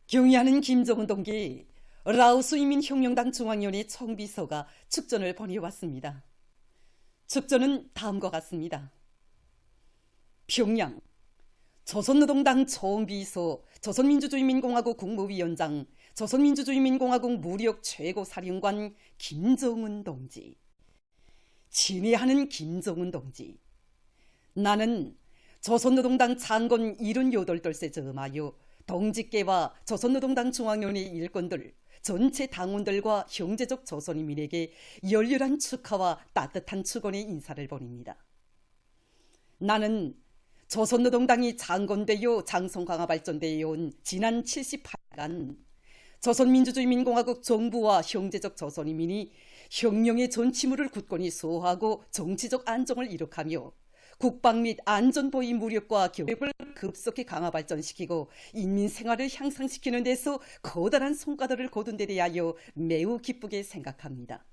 경의하는 김정은 동기, 라오스 인민혁명당 중앙위원회 총비서가 축전을 보내왔습니다. 축전은 다음과 같습니다. 평양, 조선노동당 총비서, 조선민주주의인민공화국 국무위원장, 조선민주주의인민공화국 무력 최고사령관 김정은 동지. 친애하는 김정은 동지. 나는 조선노동당 창건 78돌세 점하여 동지께와 조선노동당 중앙위원회 일꾼들, 전체 당원들과 형제적 조선인민에게 열렬한 축하와 따뜻한 축원의 인사를 보냅니다. 나는 조선노동당이 창건되어 장성강화 발전되어 온 지난 78간 조선민주주의인민공화국 정부와 형제적 조선인민이 혁명의 전치물을 굳건히 수호하고 정치적 안정을 이룩하며 국방 및 안전보위 무력과 교육을 급속히 강화 발전시키고 인민 생활을 향상시키는 데서 커다란 성과들을 거둔 데 대하여 매우 기쁘게 생각합니다.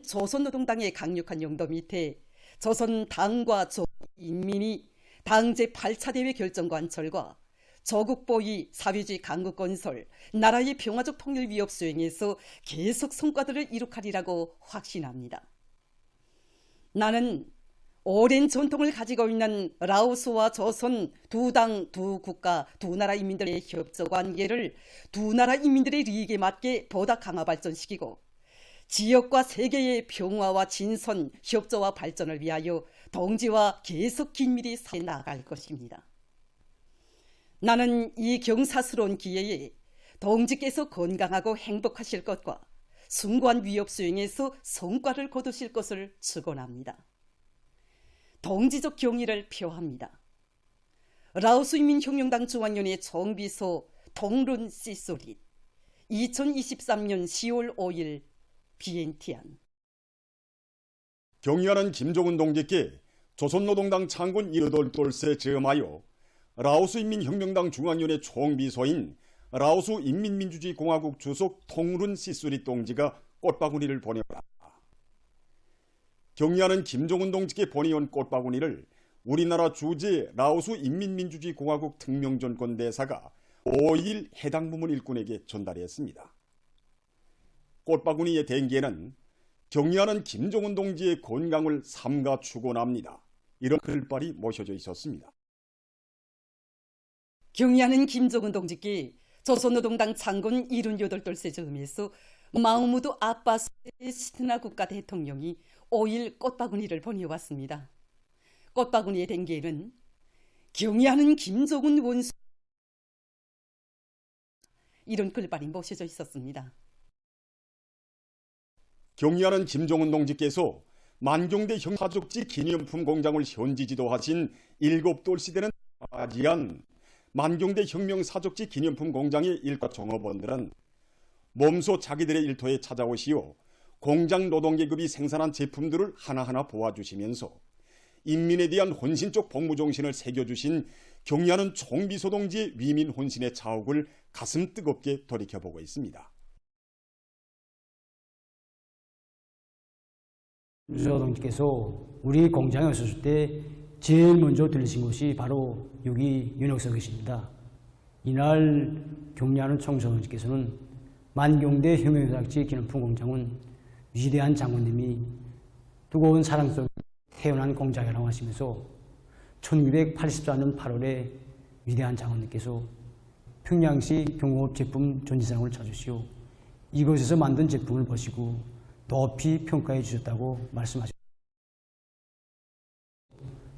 조선노동당의 강력한 영도 밑에 조선당과 조인민이 당 제8차 대회 결정 관철과 조국보위, 사회주의 강국건설, 나라의 평화적 통일 위협 수행에서 계속 성과들을 이룩하리라고 확신합니다. 나는 오랜 전통을 가지고 있는 라오스와 조선 두 당, 두 국가, 두 나라 인민들의 협조 관계를 두 나라 인민들의利益에 맞게 보다 강화 발전시키고 지역과 세계의 평화와 진선, 협조와 발전을 위하여 동지와 계속 긴밀히 사회 나아갈 것입니다. 나는 이 경사스러운 기회에 동지께서 건강하고 행복하실 것과 숭고한 위협 수행에서 성과를 거두실 것을 축원합니다. 동지적 경의를 표합니다. 라오스 인민혁명당 중앙위원회 총비서 통룬 씨소릿 2023년 10월 5일 비엔티안. 경의하는 김정은 동지께 조선노동당 창건 78돌세 즈음하여 라오스 인민혁명당 중앙위원회 총비서인 라오스 인민민주주의공화국 주석 통룬 씨소릿 동지가 꽃바구니를 보내왔다. 경의하는 김정은 동지께 보내온 꽃바구니를 우리나라 주재 라오스 인민민주주의공화국 특명전권 대사가 5일 해당 부문 일꾼에게 전달했습니다. 꽃바구니의 댕기에는 경의하는 김정은 동지의 건강을 삼가 축원합니다. 이런 글발이 모셔져 있었습니다. 경의하는 김정은 동지께 조선노동당 창건 78돌세 즈음에서 마흐무드 아바스 팔레스티나 국가 대통령이 5일 꽃바구니를 보내왔습니다. 꽃바구니의 댕기에는 경의하는 김정은 원수 이런 글발이 모셔져 있었습니다. 경의하는 김정은 동지께서 만경대 형사적지 기념품 공장을 현지 지도하신 7돌시대는 아지안 만경대 혁명사적지 기념품 공장의 일가 종업원들은 몸소 자기들의 일터에 찾아오시어 공장 노동계급이 생산한 제품들을 하나하나 보아주시면서 인민에 대한 헌신적 복무정신을 새겨주신 경의하는 총비서 동지의 위민 혼신의 자욱을 가슴 뜨겁게 돌이켜보고 있습니다. 비서 동지께서 우리 공장에 오셨을 때 제일 먼저 들리신 곳이 바로 여기 윤혁석이십니다. 이날 경의하는 총비서 동지께서는 만경대 혁명사적지 기념품 공장은 위대한 장군님이 뜨거운 사랑 속에 태어난 공장이라고 하시면서 1984년 8월에 위대한 장군님께서 평양시 경공업 제품 전지상을 찾으시오 이곳에서 만든 제품을 보시고 높이 평가해 주셨다고 말씀하셨습니다.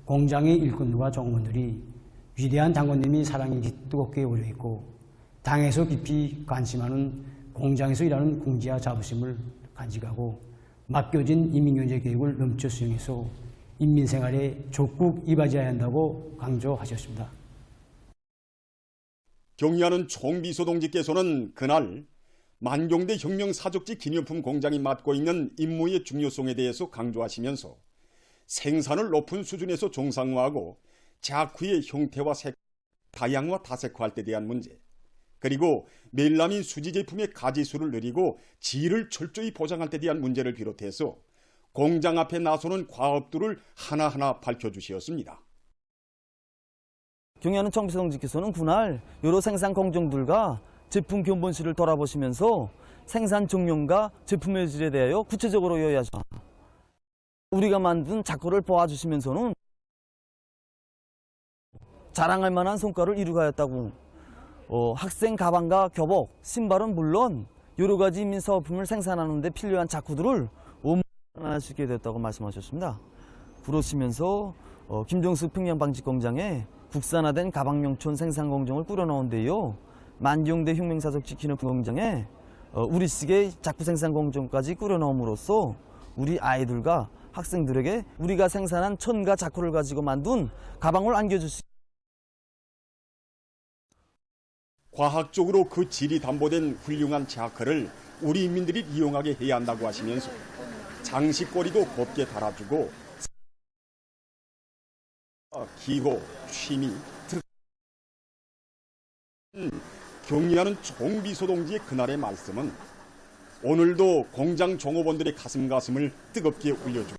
공장의 일꾼들과 종업원들이 위대한 장군님이 사랑이 뜨겁게 오려있고 당에서 깊이 관심하는 공장에서 일하는 궁지와 자부심을 간직하고 맡겨진 인민경제 계획을 넘쳐 수행해서 인민생활에 적극 이바지해야 한다고 강조하셨습니다. 경의하는 총비서 동지께서는 그날 만경대 혁명사적지 기념품 공장이 맡고 있는 임무의 중요성에 대해서 강조하시면서 생산을 높은 수준에서 정상화하고 작후의 형태와 색, 다양화 다색화할 때 대한 문제, 그리고 멜라민 수지 제품의 가지수를 늘리고 질을 철저히 보장할 때 대한 문제를 비롯해서 공장 앞에 나서는 과업들을 하나하나 밝혀주시었습니다. 경의하는 청비서 동지께서는 그날 여러 생산 공정들과 제품 견본실을 돌아보시면서 생산 종량과 제품의 질에 대하여 구체적으로 요약하십니다. 우리가 만든 작고를 보아주시면서는 자랑할 만한 성과를 이루가였다고 학생 가방과 교복, 신발은 물론 여러 가지 인민사업품을 생산하는 데 필요한 작구들을 원만할 수 있게 되었다고 말씀하셨습니다. 그러시면서 김정숙 평양방직공장에 국산화된 가방용촌 생산 공정을 꾸려놓은데요. 만경대 혁명사적지 기념품 공장에 우리식의 작구 생산 공정까지 꾸려놓음으로써 우리 아이들과 학생들에게 우리가 생산한 천과 작구를 가지고 만든 가방을 안겨줄 수 과학적으로 그 질이 담보된 훌륭한 자크를 우리 인민들이 이용하게 해야 한다고 하시면서 장식거리도 곱게 달아주고 기호, 취미, 경의하는 총비서 동지의 그날의 말씀은 오늘도 공장 종업원들의 가슴을 뜨겁게 울려주고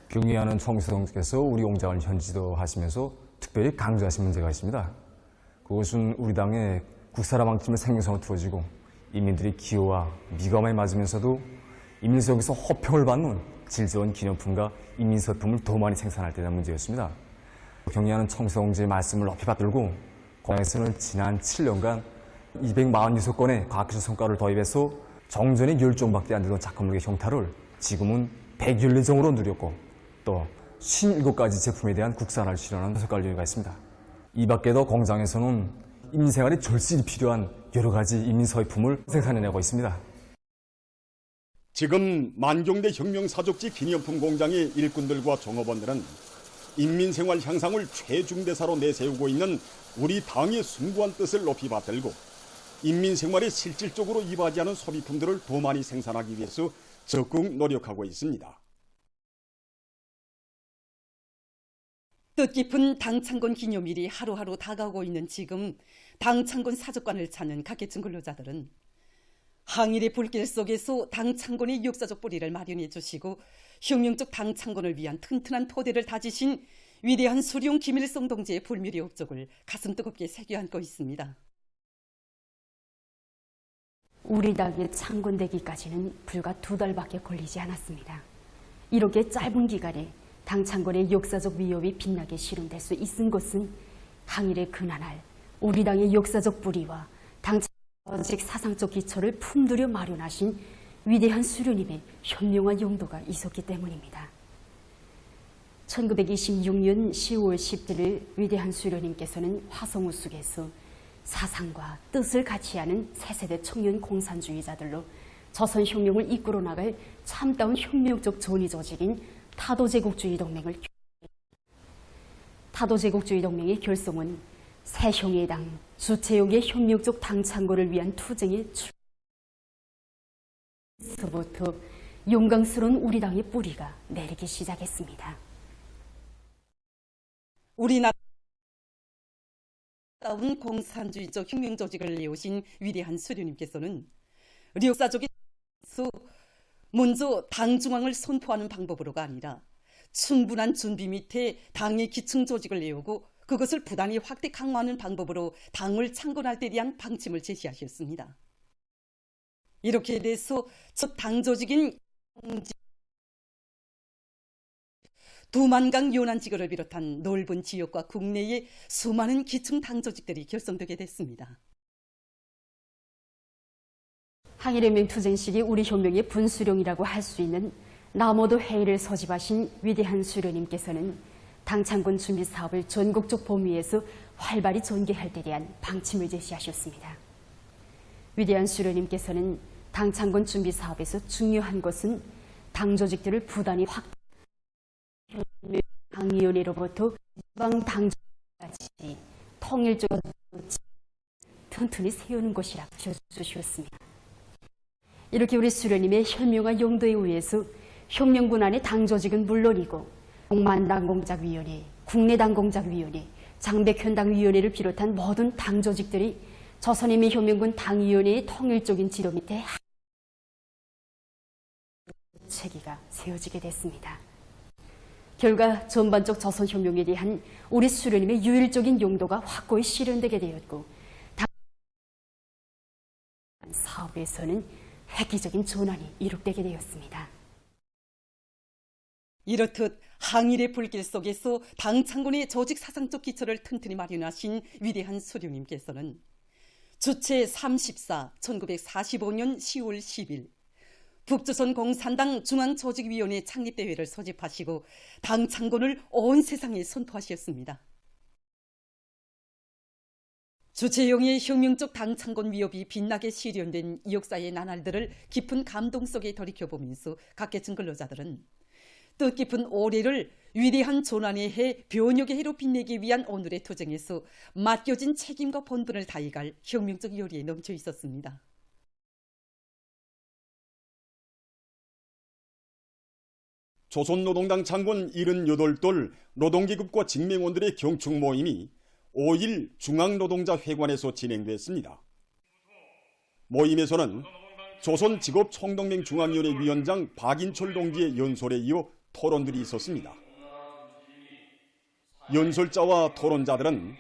경의하는 총비서 동지께서 우리 공장을 현지도하시면서 특별히 강조하신 문제가 있습니다. 그것은 우리 당의 국사라 방침을 생명선으로 두어지고 인민들이 기호와 미감에 맞으면서도 인민석에서 호평을 받는 질 좋은 기념품과 인민서품을 더 많이 생산할 때 대한 문제였습니다. 경의하는 총비서 동지의 말씀을 높이 받들고 공장에서는 지난 7년간 246건의 과학기술 성과를 도입해서 정전의 10종밖에 안 되던 작품물의 형태를 지금은 114종으로 누렸고 또 57가지 제품에 대한 국산화를 실현하는 성과를 이루고 있습니다. 이 밖에도 공장에서는 인민생활에 절실히 필요한 여러 가지 인민서품을 생산해내고 있습니다. 지금 만경대 혁명사족지 기념품 공장의 일꾼들과 종업원들은 인민생활 향상을 최중대사로 내세우고 있는 우리 당의 숭고한 뜻을 높이 받들고 인민생활에 실질적으로 이바지하는 소비품들을 더 많이 생산하기 위해서 적극 노력하고 있습니다. 뜻깊은 당창건 기념일이 하루하루 다가오고 있는 지금 당창건 사족관을 찾는 각계층 근로자들은 항일의 불길 속에서 당창건의 역사적 뿌리를 마련해 주시고 혁명적 당창건을 위한 튼튼한 토대를 다지신 위대한 수룡 김일성 동지의 불멸의 업적을 가슴 뜨겁게 새겨안고 있습니다. 우리 당의 창건되기까지는 불과 2달밖에 걸리지 않았습니다. 이렇게 짧은 기간에 당창건의 역사적 위협이 빛나게 실현될 수 있은 것은 항일의 근한할 우리 당의 역사적 뿌리와 당창건적 사상적 기초를 품들여 마련하신 위대한 수련님의 현명한 용도가 있었기 때문입니다. 1926년 10월 10일 위대한 수련님께서는 화성우숙에서 사상과 뜻을 같이 하는 새세대 청년 공산주의자들로 조선혁명을 이끌어 나갈 참다운 혁명적 전위 조직인 타도제국주의 동맹의 결성은 새형의당, 주체용의 혁명적 당창건을 위한 투쟁의 출발부터 영광스러운 우리 당의 뿌리가 내리기 시작했습니다. 우리나라 다운 공산주의적 혁명 조직을 내오신 위대한 수련님께서는 역사적인 먼저 당 중앙을 선포하는 방법으로가 아니라 충분한 준비 밑에 당의 기층 조직을 내오고 그것을 부단히 확대 강화하는 방법으로 당을 창건할 때 대한 방침을 제시하셨습니다. 이렇게 돼서 첫 당 조직인 두만강 요난지구를 비롯한 넓은 지역과 국내의 수많은 기층 당 조직들이 결성되게 됐습니다. 항일혁명 투쟁 시기 우리 혁명의 분수령이라고 할 수 있는 남오도 회의를 소집하신 위대한 수련님께서는 당창건 준비 사업을 전국적 범위에서 활발히 전개할 때 대한 방침을 제시하셨습니다. 위대한 수련님께서는 당창건 준비 사업에서 중요한 것은 당 조직들을 부단히 당위원회로부터 지방 당조직까지 통일적으로 튼튼히 세우는 것이라 주셨습니다. 이렇게 우리 수련님의 현명한 용도에 의해서 혁명군 안의 당조직은 물론이고 공만당공작위원회, 국내당공작위원회, 장백현당위원회를 비롯한 모든 당조직들이 조선인민혁명군 당위원회의 통일적인 지도 밑에 체계가 세워지게 됐습니다. 결과 전반적 조선혁명에 대한 우리 수령님의 유일적인 용도가 확고히 실현되게 되었고 사업에서는 획기적인 전환이 이룩되게 되었습니다. 이렇듯 항일의 불길 속에서 당창군의 조직 사상적 기초를 튼튼히 마련하신 위대한 수령님께서는 주체 34 1945년 10월 10일 북조선 공산당 중앙조직위원회 창립대회를 소집하시고 당창군을 온 세상에 선포하셨습니다. 주체용의 혁명적 당창군 위협이 빛나게 실현된 이 역사의 나날들을 깊은 감동 속에 돌이켜보면서 각계층 근로자들은 뜻깊은 올해를 위대한 전환의 해, 변혁의 해로 빛내기 위한 오늘의 투쟁에서 맡겨진 책임과 본분을 다해갈 혁명적 열의에 넘쳐 있었습니다. 조선노동당 창군 78돌 노동계급과 직맹원들의 경축 모임이 5일 중앙노동자회관에서 진행됐습니다. 모임에서는 조선직업총동맹 중앙위원회 위원장 박인철 동지의 연설에 이어 토론들이 있었습니다. 연설자와 토론자들은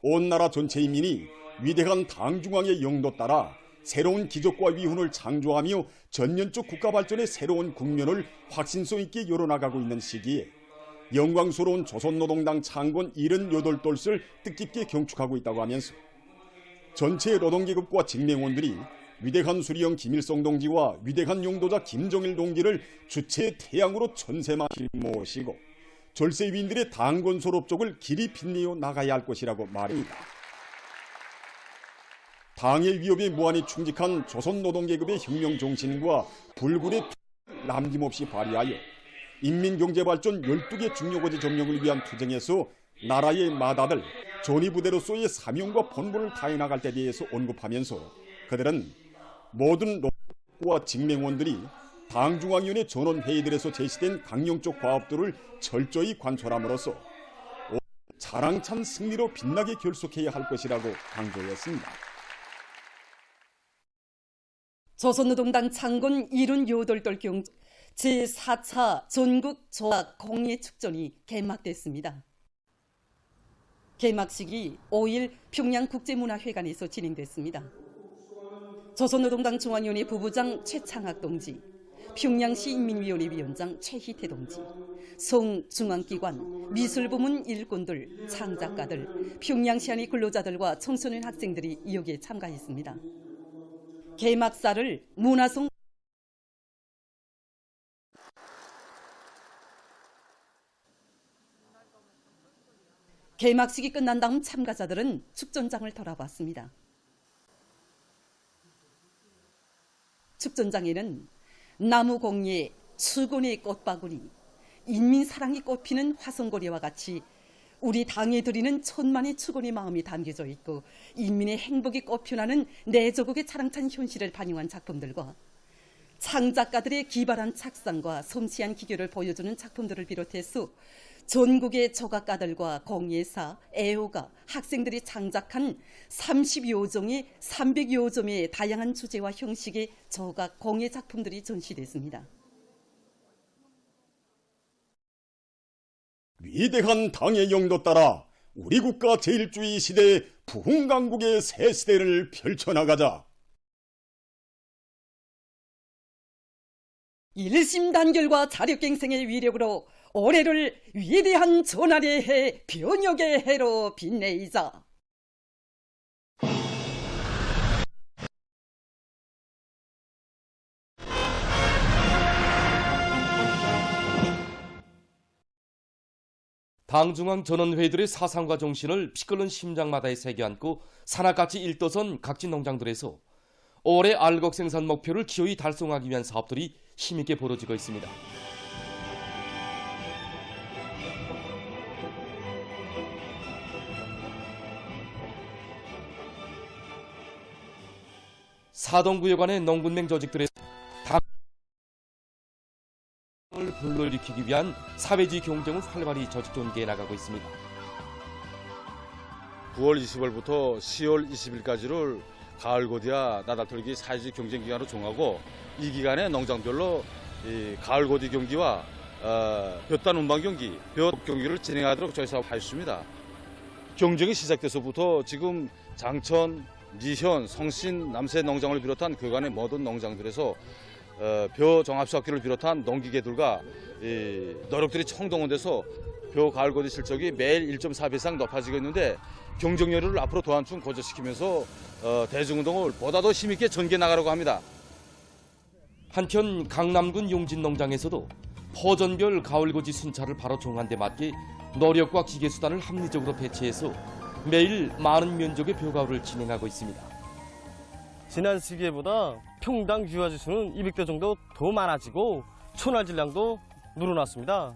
온 나라 전체 인민이 위대한 당중앙의 영도 따라 새로운 기적과 위훈을 창조하며 전면적 국가 발전의 새로운 국면을 확신성 있게 열어나가고 있는 시기에 영광스러운 조선노동당 창군 78돌을 뜻깊게 경축하고 있다고 하면서 전체 노동계급과 직맹원들이 위대한 수리형 김일성 동지와 위대한 용도자 김정일 동지를 주체의 태양으로 천세만일 모시고 절세위인들의 당건소롭 쪽을 길이 빛내어 나가야 할 것이라고 말합니다. 당의 위협에 무한히 충직한 조선노동계급의 혁명 정신과 불굴의 남김없이 발휘하여 인민경제발전 12개 중요고지 점령을 위한 투쟁에서 나라의 맏아들 전위부대로서의 사명과 본분을 다해 나갈 때 대해서 언급하면서 그들은 모든 노동계급과 직맹원들이 당중앙위원회 전원회의들에서 제시된 강령적 과업들을 철저히 관철함으로써 자랑찬 승리로 빛나게 결속해야 할 것이라고 강조했습니다. 조선노동당 창군 78돌 경 제4차 전국 조합 공예축전이 개막됐습니다. 개막식이 5일 평양국제문화회관에서 진행됐습니다. 조선노동당 중앙위원회 부부장 최창학 동지, 평양시 인민위원회 위원장 최희태 동지, 성중앙기관, 미술부문 일꾼들, 창작가들, 평양시 안의 근로자들과 청소년 학생들이 여기에 참가했습니다. 개막사를 문화성 개막식이 끝난 다음 참가자들은 축전장을 돌아봤습니다. 축전장에는 나무공예, 수곤의 꽃바구니, 인민사랑이 꽃피는 화성고리와 같이 우리 당에 드리는 천만의 축원의 마음이 담겨져 있고 인민의 행복이 꽃피나는 내 조국의 차랑찬 현실을 반영한 작품들과 창작가들의 기발한 착상과 섬세한 기교를 보여주는 작품들을 비롯해서 전국의 조각가들과 공예사, 애호가, 학생들이 창작한 30여 종의 300여 점의 다양한 주제와 형식의 조각, 공예 작품들이 전시됐습니다. 위대한 당의 영도 따라 우리 국가 제일주의 시대 부흥강국의 새 시대를 펼쳐나가자. 일심단결과 자력갱생의 위력으로 올해를 위대한 전환의 해, 변혁의 해로 빛내이자. 당중앙 전원회의들의 사상과 정신을 피 끓는 심장마다에 새겨안고 산악같이 일떠선 각지 농장들에서 올해 알곡 생산 목표를 기어이 달성하기 위한 사업들이 힘있게 벌어지고 있습니다. 사동구역 안의 농군맹 조직들의 당을 불러일으키기 위한 사회주의 경쟁은 활발히 조직 전개해 나가고 있습니다. 9월 20일부터 10월 20일까지를 가을 고디와 나달털기 사회주의 경쟁 기간으로 정하고 이 기간에 농장별로 이 가을 고디 경기와 볕단 운반 경기, 볕 경기를 진행하도록 저희 사업하였습니다. 경쟁이 시작돼서부터 지금 장천, 미현, 성신, 남새 농장을 비롯한 그간의 모든 농장들에서 벼 종합수확기를 비롯한 농기계들과 노력들이 총동원돼서 벼 가을고디 실적이 매일 1.4배 이상 높아지고 있는데 경쟁률을 앞으로 더 한층 고조시키면서 대중운동을 보다 더 힘있게 전개해 나가려고 합니다. 한편 강남군 용진농장에서도 퍼전별 가을고지 순찰을 바로 종한데 맞게 노력과 기계수단을 합리적으로 배치해서 매일 많은 면적의 벼가을을 진행하고 있습니다. 지난 시기보다 평당 유화지수는 200대 정도 더 많아지고 촌알 질량도 늘어났습니다.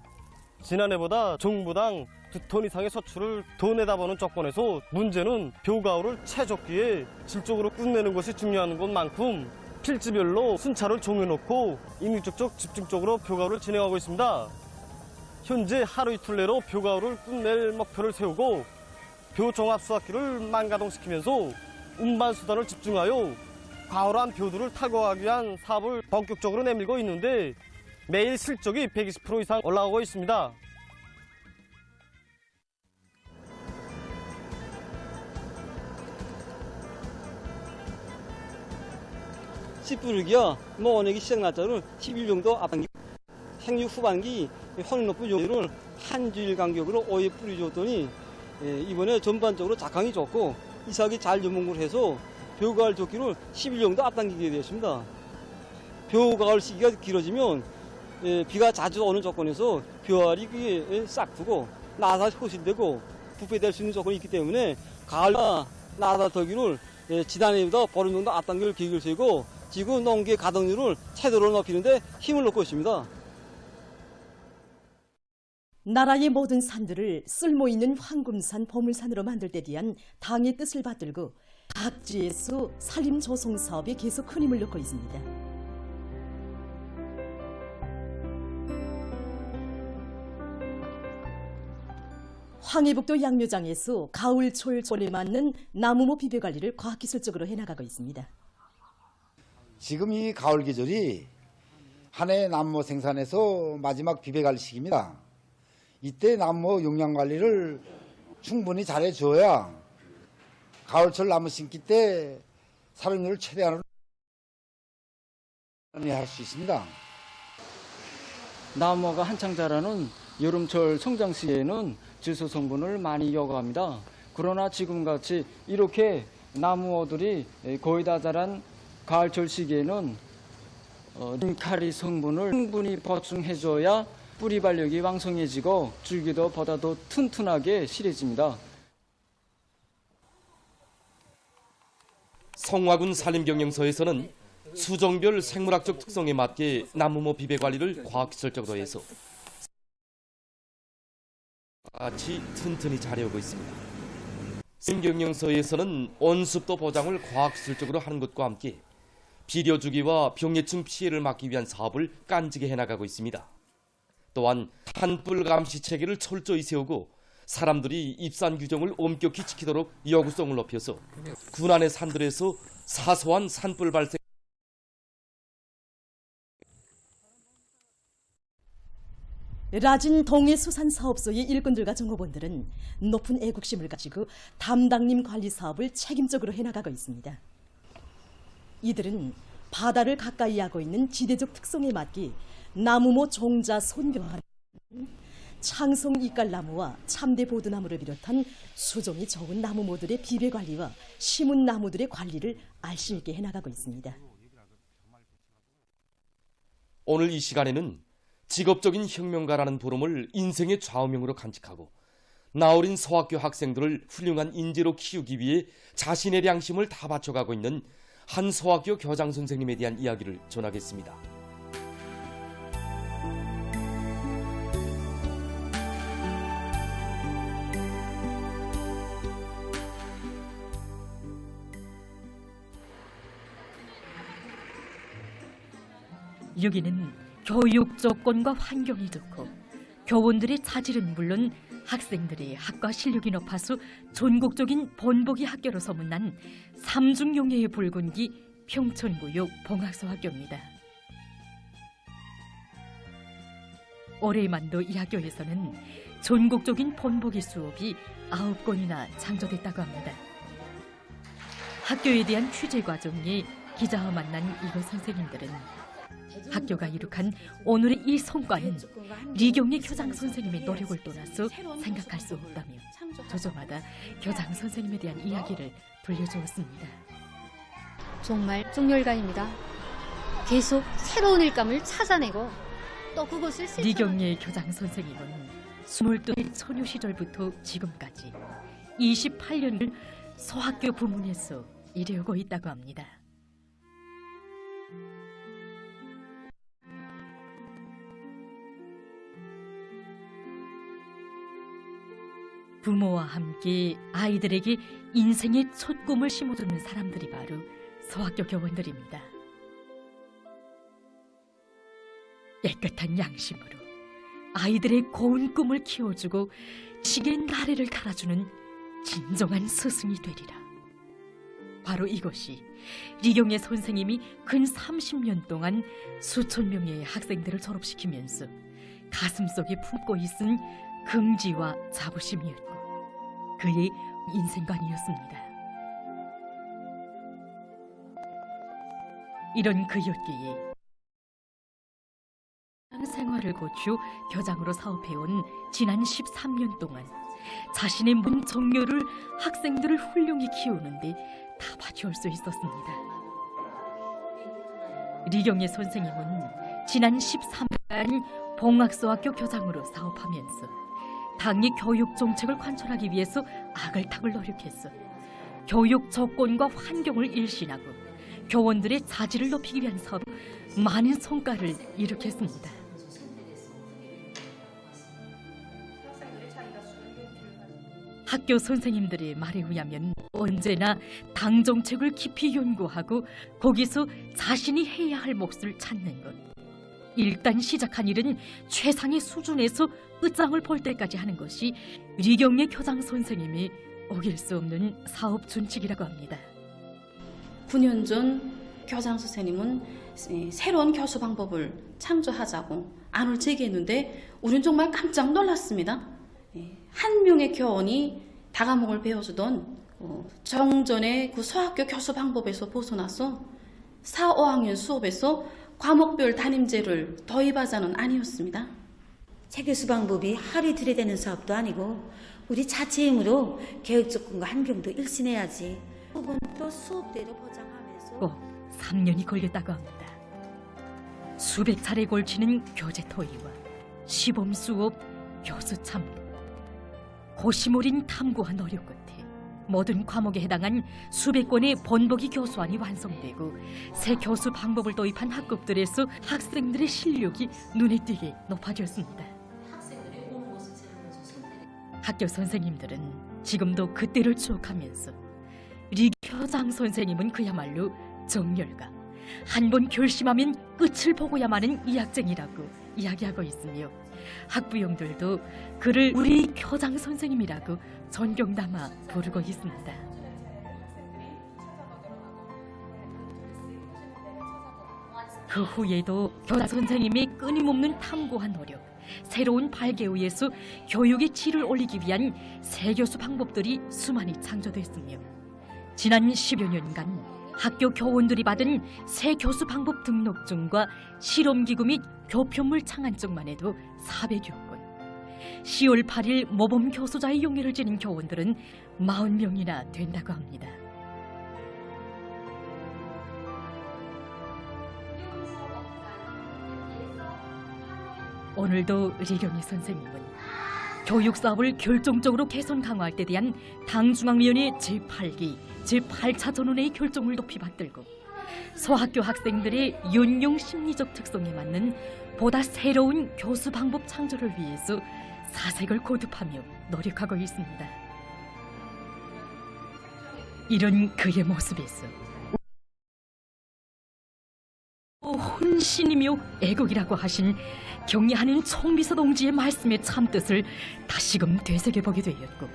지난해보다 정부당 2톤 이상의 서출을 더 내다보는 조건에서 문제는 벼가을을 채적기에 질적으로 끝내는 것이 중요한 것만큼 필지별로 순찰을 정해놓고 인위적적 집중적으로 벼가을을 진행하고 있습니다. 현재 하루 이틀 내로 벼가을을 끝낼 목표를 세우고 벼 종합 수확기를 만가동시키면서 운반 수단을 집중하여 가을한 벼들을 탈거하기 위한 사업을 본격적으로 내밀고 있는데 매일 실적이 120% 이상 올라가고 있습니다. 씨 뿌리기와 모내기 시작 날짜를 10일 정도 앞당기 생육 후반기 혼이 높은 요리를 한 주일 간격으로 5회 뿌려줬더니 이번에 전반적으로 작황이 좋고 이삭이 잘 접목을 해서 벼가을 조기를 10일 정도 앞당기게 되었습니다. 벼가을 시기가 길어지면 비가 자주 오는 조건에서 벼알이 싹트고 나사 소실되고 부패될 수 있는 조건이 있기 때문에 가을과 나사 더기를 지난해보다 보름 정도 앞당길 계획을 세우고 지금 농기의 가동률을 최대로 높이는 데 힘을 넣고 있습니다. 나라의 모든 산들을 쓸모있는 황금산, 보물산으로 만들 때 대한 당의 뜻을 받들고 각지에서 산림 조성 사업에 계속 큰 힘을 넣고 있습니다. 황해북도 양묘장에서 가을 초율에 맞는 나무모 비벼 관리를 과학기술적으로 해나가고 있습니다. 지금 이 가을 계절이 한 해 나무 생산에서 마지막 비벼 관리 시기입니다. 이때 나무 용량 관리를 충분히 잘해줘야 가을철 나무 심기 때 사료율을 최대한으로 할 수 있습니다. 나무가 한창 자라는 여름철 성장 시에는 질소 성분을 많이 요구합니다. 그러나 지금같이 이렇게 나무들이 거의 다 자란 가을철 시기에는 닌카리 성분을 충분히 보충해줘야 뿌리 발력이 왕성해지고 줄기도 보다 더 튼튼하게 실해집니다. 성화군 산림경영서에서는 수종별 생물학적 특성에 맞게 나무모 비배 관리를 과학기술적으로 해서 같이 튼튼히 잘해오고 있습니다. 산림경영서에서는 온습도 보장을 과학기술적으로 하는 것과 함께 비료주기와 병해충 피해를 막기 위한 사업을 깐지게 해나가고 있습니다. 또한 산불 감시 체계를 철저히 세우고 사람들이 입산 규정을 엄격히 지키도록 요구성을 높여서 군안의 산들에서 사소한 산불 발생 라진 동해수산사업소의 일꾼들과 종업원들은 높은 애국심을 가지고 담당림 관리 사업을 책임적으로 해나가고 있습니다. 이들은 바다를 가까이 하고 있는 지대적 특성에 맞게 나무모 종자 손묘한 창성 이깔나무와 참대 보드나무를 비롯한 수종이 적은 나무모들의 비배 관리와 심은 나무들의 관리를 알심 있게 해나가고 있습니다. 오늘 이 시간에는 직업적인 혁명가라는 부름을 인생의 좌우명으로 간직하고 나어린 서학교 학생들을 훌륭한 인재로 키우기 위해 자신의 양심을 다 바쳐가고 있는 한 서학교 교장 선생님에 대한 이야기를 전하겠습니다. 여기는 교육 조건과 환경이 좋고 교원들의 자질은 물론 학생들의 학과 실력이 높아서 전국적인 본보기 학교로 소문난 삼중용해의 붉은기 평촌구역 봉학소 학교입니다. 올해만도 이 학교에서는 전국적인 본보기 수업이 9건이나 창조됐다고 합니다. 학교에 대한 취재 과정에 기자와 만난 이곳 선생님들은 학교가 이룩한 오늘의 이 성과는 리경의 교장 선생님의 노력을 떠나서 생각할 수 없다며 조조마다 교장 선생님에 대한 이야기를 들려주었습니다. 정말 정열가입니다. 계속 새로운 일감을 찾아내고 또 그것을 리경의 교장 선생님은 22살 소녀 시절부터 지금까지 28년을 소학교 부문에서 일해오고 있다고 합니다. 부모와 함께 아이들에게 인생의 첫 꿈을 심어주는 사람들이 바로 소학교 교원들입니다. 깨끗한 양심으로 아이들의 고운 꿈을 키워주고 시계의 나래를 달아주는 진정한 스승이 되리라. 바로 이것이 리경의 선생님이 근 30년 동안 수천 명의 학생들을 졸업시키면서 가슴속에 품고 있은 긍지와 자부심이었고 그의 인생관이었습니다. 이런 그였기에 생활을 고추 교장으로 사업해온 지난 13년 동안 자신의 문정열을 학생들을 훌륭히 키우는데 다 바치올 수 있었습니다. 리경의 선생님은 지난 13년간 봉학소학교 교장으로 사업하면서 당의 교육 정책을 관철하기 위해서 악을탁을 노력했어 교육 조건과 환경을 일신하고 교원들의 자질을 높이기 위한 사업 많은 성과를 이룩했습니다. 학교 선생님들의 말에 의하면 언제나 당 정책을 깊이 연구하고 거기서 자신이 해야 할 몫을 찾는 것. 일단 시작한 일은 최상의 수준에서 끝장을 볼 때까지 하는 것이 리경의 교장 선생님이 어길 수 없는 사업 준칙이라고 합니다. 9년 전 교장 선생님은 새로운 교수 방법을 창조하자고 안을 제기했는데 우린 정말 깜짝 놀랐습니다. 한 명의 교원이 다과목을 배워주던 정전의 그 소학교 교수 방법에서 벗어나서 4, 5학년 수업에서 과목별 담임제를 도입하자는 아니었습니다. 새 교수 방법이 하루 이틀에 되는 사업도 아니고 우리 자체 힘으로 교육 조건과 환경도 일신해야지. 혹은 또 수업대로 보장하면서 꼭 3년이 걸렸다고 합니다. 수백 차례 걸치는 교재 토의와 시범 수업, 교수 참고 고심어린 탐구와 노력 끝에 모든 과목에 해당한 수백 권의 본보기 교수안이 완성되고 새 교수 방법을 도입한 학급들에서 학생들의 실력이 눈에 띄게 높아졌습니다. 학교 선생님들은 지금도 그때를 추억하면서 리 교장 선생님은 그야말로 정열가, 한 번 결심하면 끝을 보고야만 이 학생이라고 이야기하고 있으며 학부형들도 그를 우리 교장 선생님이라고 존경 담아 부르고 있습니다. 그 후에도 교장 선생님이 끊임없는 탐구와 노력, 새로운 발견에 의해서 교육의 질을 올리기 위한 새 교수 방법들이 수많이 창조됐으며 지난 10여 년간 학교 교원들이 받은 새 교수 방법 등록증과 실험기구 및 교표물 창안증만 해도 400여 건. 10월 8일 모범 교수자의 용예를 지닌 교원들은 40명이나 된다고 합니다. 오늘도 리경희 선생님은 교육 사업을 결정적으로 개선 강화할 때 대한 당중앙위원회 제8기, 제8차 전원회의 결정을 높이 받들고 소학교 학생들의 연용 심리적 특성에 맞는 보다 새로운 교수 방법 창조를 위해서 사색을 거듭하며 노력하고 있습니다. 이런 그의 모습에서 혼신이며 애국이라고 하신 경례하는 총비서 동지의 말씀의 참뜻을 다시금 되새겨보게 되었고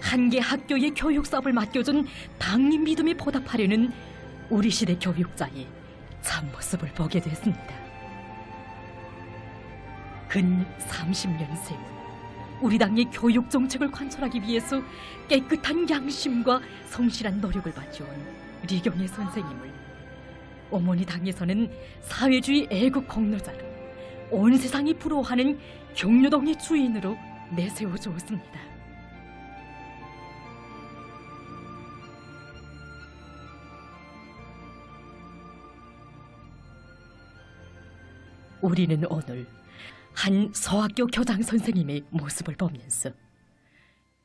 한계 학교의 교육 사업을 맡겨준 당의 믿음에 보답하려는 우리 시대 교육자의 참모습을 보게 됐습니다. 근 30년 세월 우리 당의 교육 정책을 관철하기 위해서 깨끗한 양심과 성실한 노력을 바쳐온 리경의 선생님을 어머니 당에서는 사회주의 애국 공로자로 온 세상이 부러워하는 경로동의 주인으로 내세워 주었습니다. 우리는 오늘 한 서학교 교장 선생님의 모습을 보면서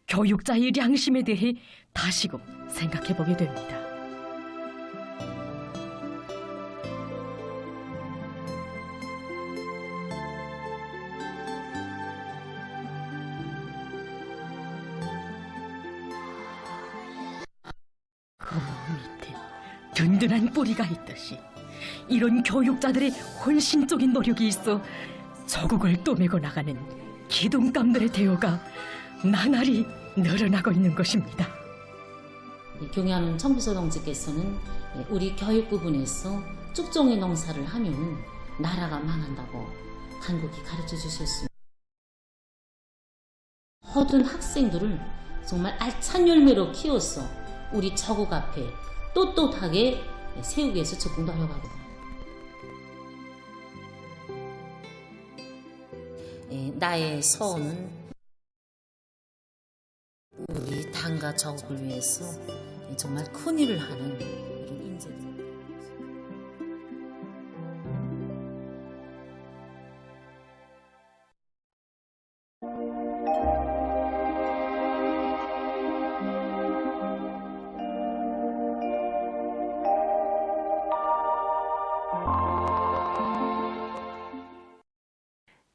교육자의 양심에 대해 다시금 생각해보게 됩니다. 그 밑에 든든한 뿌리가 있듯이 이런 교육자들의 헌신적인 노력이 있어 조국을 떠매고 나가는 기둥감들의 대우가 나날이 늘어나고 있는 것입니다. 경의하는 청비서 동지께서는 우리 교육 부분에서 쭉종이 농사를 하면 나라가 망한다고 간곡히 가르쳐 주셨습니다. 모든 학생들을 정말 알찬 열매로 키워서 우리 조국 앞에 떳떳하게 세우기 위해서 적극 노력하거든요. 나의 소원은 우리 당과 조국을 위해서 정말 큰 일을 하는 이런 인재들.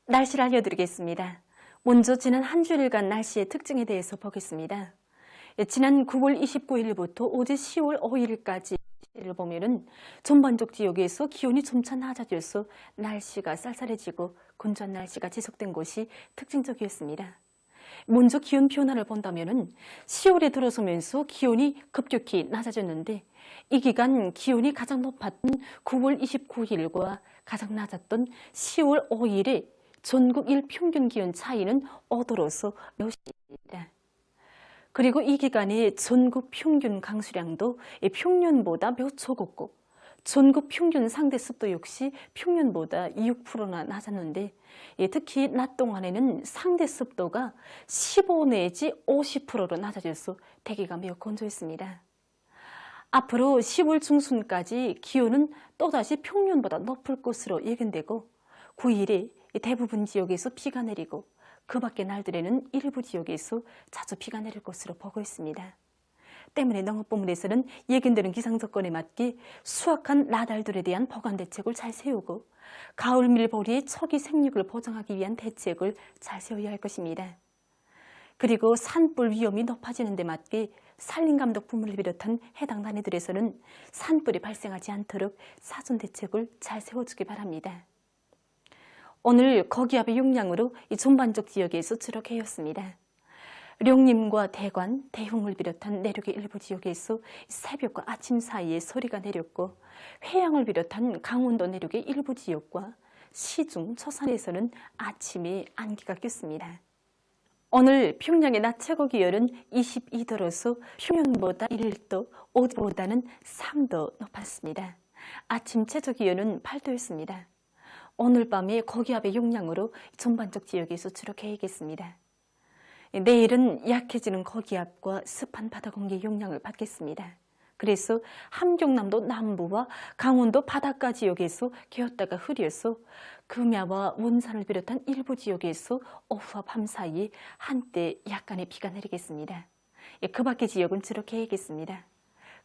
날씨를 알려드리겠습니다. 먼저 지난 한 주일간 날씨의 특징에 대해서 보겠습니다. 지난 9월 29일부터 어제 10월 5일까지를 보면은 전반적 지역에서 기온이 점차 낮아져서 날씨가 쌀쌀해지고 건조한 날씨가 지속된 것이 특징적이었습니다. 먼저 기온 변화를 본다면은 10월에 들어서면서 기온이 급격히 낮아졌는데 이 기간 기온이 가장 높았던 9월 29일과 가장 낮았던 10월 5일에 전국 일평균 기온 차이는 5도로서 몇입니다. 그리고 이 기간에 전국 평균 강수량도 평년보다 몇 초 곱고 전국 평균 상대 습도 역시 평년보다 6%나 낮았는데 특히 낮 동안에는 상대 습도가 15 내지 50%로 낮아져서 대기가 매우 건조했습니다. 앞으로 10월 중순까지 기온은 또다시 평년보다 높을 것으로 예견되고 9일에 대부분 지역에서 비가 내리고 그 밖의 날들에는 일부 지역에서 자주 비가 내릴 것으로 보고 있습니다. 때문에 농업부문에서는 예견되는 기상조건에 맞게 수확한 나달들에 대한 보관 대책을 잘 세우고 가을 밀보리의 초기 생육을 보장하기 위한 대책을 잘 세워야 할 것입니다. 그리고 산불 위험이 높아지는 데 맞게 산림감독 부문을 비롯한 해당 단위들에서는 산불이 발생하지 않도록 사전 대책을 잘 세워주기 바랍니다. 오늘 거기압의 용량으로 이 전반적 지역에서 주로 개였습니다. 룡림과 대관, 대흥을 비롯한 내륙의 일부 지역에서 새벽과 아침 사이에 소리가 내렸고 회양을 비롯한 강원도 내륙의 일부 지역과 시중, 초산에서는 아침에 안개가 꼈습니다. 오늘 평양의 낮 최고 기온은 22도로서 평년보다 1도, 어제보다는 3도 높았습니다. 아침 최저 기온은 8도였습니다. 오늘 밤에 고기압의 용량으로 전반적 지역에서 주로 개이겠습니다. 내일은 약해지는 고기압과 습한 바다 공기 용량을 받겠습니다. 그래서 함경남도 남부와 강원도 바닷가 지역에서 개었다가 흐려서 금야와 원산을 비롯한 일부 지역에서 오후와 밤 사이에 한때 약간의 비가 내리겠습니다. 그 밖의 지역은 주로 개이겠습니다.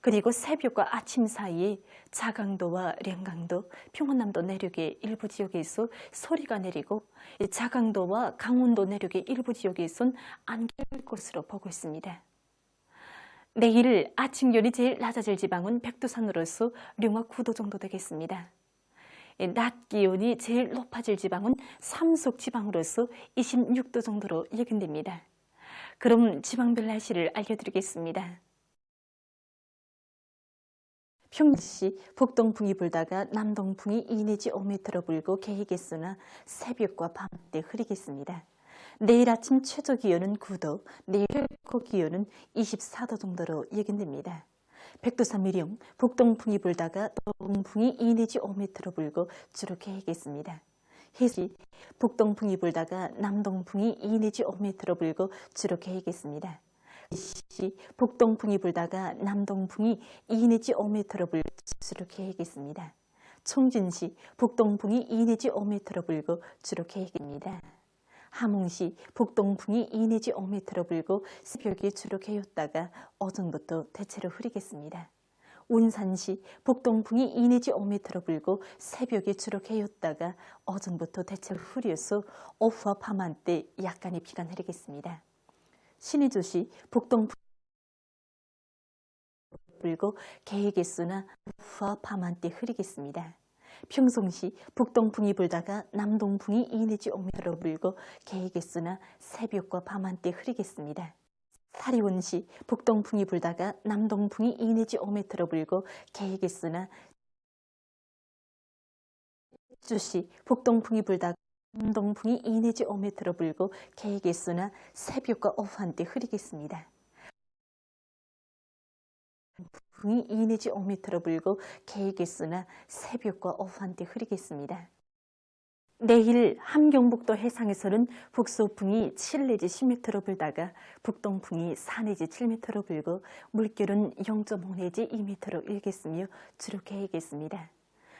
그리고 새벽과 아침 사이에 자강도와 령강도, 평안남도 내륙의 일부 지역에서 소리가 내리고 자강도와 강원도 내륙의 일부 지역에선 안개일 것으로 보고 있습니다. 내일 아침 기온이 제일 낮아질 지방은 백두산으로서 령화 9도 정도 되겠습니다. 낮 기온이 제일 높아질 지방은 삼속 지방으로서 26도 정도로 예견됩니다. 그럼 지방별 날씨를 알려드리겠습니다. 평시 북동풍이 불다가 남동풍이 2 내지 5m로 불고 개이겠으나 새벽과 밤때 흐리겠습니다. 내일 아침 최저 기온은 9도, 내일 최고 기온은 24도 정도로 예견됩니다. 백두산 미령 북동풍이 불다가 동풍이 2 내지 5m로 불고 주로 개이겠습니다. 해수시 북동풍이 불다가 남동풍이 2 내지 5m로 불고 주로 개이겠습니다. 시 북동풍이 불다가 남동풍이 2 내지 5m로 불고 주로 개이겠습니다. 청진시 북동풍이 2 내지 5m로 불고 주로 개이겠습니다. 함흥시 북동풍이 2 내지 5m로 불고 새벽에 주로 개였다가 오전부터 대체로 흐리겠습니다. 운산시 북동풍이 2 내지 5m로 불고 새벽에 주로 개였다가 오전부터 대체로 흐려서 오후와 밤한때 약간의 비가 내리겠습니다. 신의주시 북동풍이 불고 개이겠으나 오후와 밤한때 흐리겠습니다. 평송시 북동풍이 불다가 남동풍이 2 내지 5m로 불고 개이겠으나 새벽과 밤한때 흐리겠습니다. 사리원시 북동풍이 불다가 남동풍이 2 내지 5m로 불고 개이겠으나 주시 북동풍이 불다가 남동풍이 2 내지 5m로 불고 개이겠으나 새벽과 오후한때 흐리겠습니다. 풍이 2 내지 5m로 불고 개이겠으나 새벽과 오후한때 흐리겠습니다. 내일 함경북도 해상에서는 북서풍이 7 내지 10m로 불다가 북동풍이 4 내지 7m로 불고 물결은 0.5 내지 2m로 일겠으며 주로 개이겠습니다.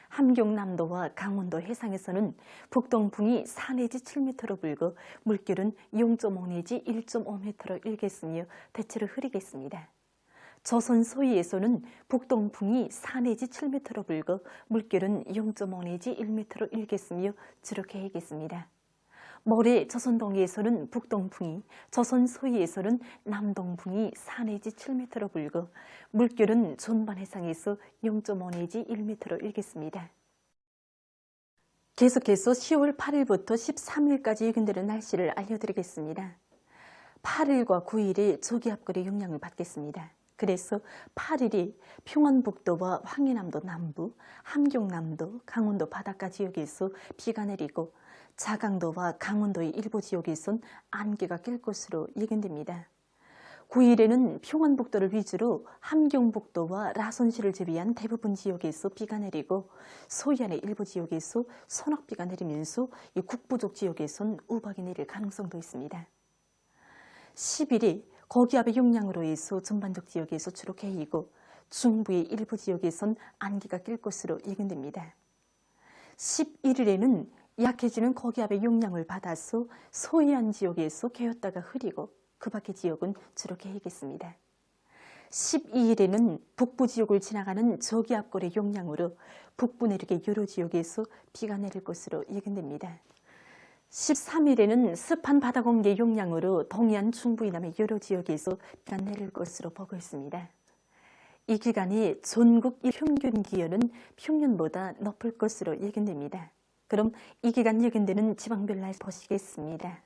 함경남도와 강원도 해상에서는 북동풍이 4 내지 7m로 불고 물결은 0.5 내지 1.5m로 일겠으며 대체로 흐리겠습니다. 조선 소위에서는 북동풍이 4 내지 7m로 불고 물결은 0.5 내지 1m로 일겠으며 주로 개이겠습니다. 모레 조선동해에서는 북동풍이, 조선 소위에서는 남동풍이 4 내지 7m로 불고 물결은 전반 해상에서 0.5 내지 1m로 일겠습니다. 계속해서 10월 8일부터 13일까지 예견되는 날씨를 알려드리겠습니다. 8일과 9일에 저기압골의 영향을 받겠습니다. 그래서 8일이 평안북도와 황해남도 남부, 함경남도, 강원도 바닷가 지역에서 비가 내리고 자강도와 강원도의 일부 지역에선 안개가 낄 것으로 예견됩니다. 9일에는 평안북도를 위주로 함경북도와 라선시를 제외한 대부분 지역에서 비가 내리고 소해안의 일부 지역에서 소낙비가 내리면서 이 국부족 지역에선 우박이 내릴 가능성도 있습니다. 10일이 고기압의 영향으로 해서 전반적 지역에서 주로 개이고 중부의 일부 지역에선 안개가 낄 것으로 예견됩니다. 11일에는 약해지는 고기압의 영향을 받아서 소해안 지역에서 개었다가 흐리고 그 밖의 지역은 주로 개이겠습니다. 12일에는 북부 지역을 지나가는 저기압골의 영향으로 북부 내륙의 여러 지역에서 비가 내릴 것으로 예견됩니다. 13일에는 습한 바다 공기의 영향으로 동해안 중부 이남의 여러 지역에서 비가 내릴 것으로 보고 있습니다. 이 기간에 전국 평균 기온은 평년보다 높을 것으로 예견됩니다. 그럼 이 기간 예견되는 지방별 날씨 보시겠습니다.